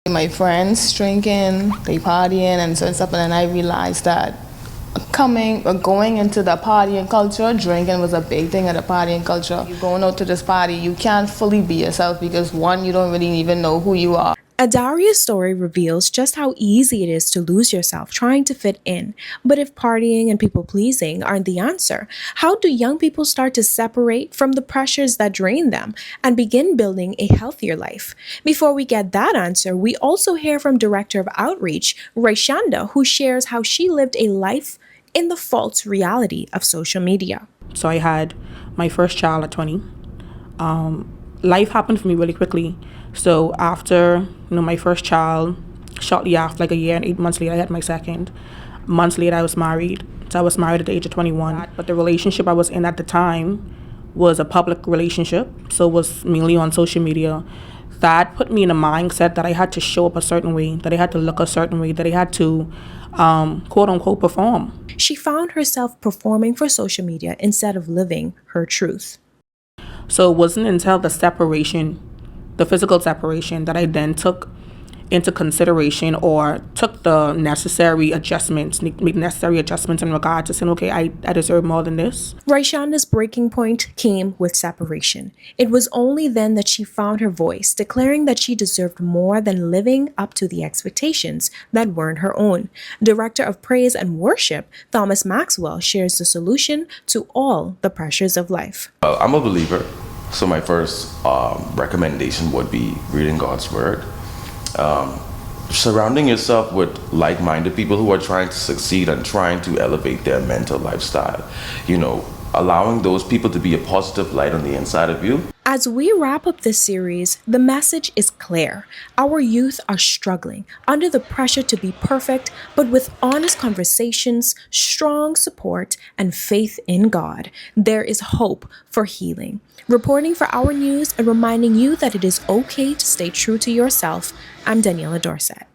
My friends drinking, they partying and certain stuff, and then I realized that going into the partying culture, drinking was a big thing at the partying culture. You're going out to this party, you can't fully be yourself because one, you don't really even know who you are. Adaria's story reveals just how easy it is to lose yourself trying to fit in. But if partying and people pleasing aren't the answer, how do young people start to separate from the pressures that drain them and begin building a healthier life? Before we get that answer, we also hear from Director of Outreach, Raishanda, who shares how she lived a life in the false reality of social media. So I had my first child at 20. Life happened for me really quickly. So after my first child, shortly after, like a year and 8 months later, I had my second. Months later, I was married. So I was married at the age of 21. But the relationship I was in at the time was a public relationship. So it was mainly on social media. That put me in a mindset that I had to show up a certain way, that I had to look a certain way, that I had to, quote unquote, perform. She found herself performing for social media instead of living her truth. So it wasn't until the physical separation, that I then took into consideration or took the necessary adjustments, made necessary adjustments in regard to saying, okay, I deserve more than this. Raishanda's breaking point came with separation. It was only then that she found her voice, declaring that she deserved more than living up to the expectations that weren't her own. Director of Praise and Worship, Thomas Maxwell, shares the solution to all the pressures of life. I'm a believer, so my first recommendation would be reading God's Word. Surrounding yourself with like-minded people who are trying to succeed and trying to elevate their mental lifestyle. Allowing those people to be a positive light on the inside of you. As we wrap up this series, the message is clear. Our youth are struggling under the pressure to be perfect, but with honest conversations, strong support, and faith in God, there is hope for healing. Reporting for Our News and reminding you that it is okay to stay true to yourself, I'm Daniella Dorsette.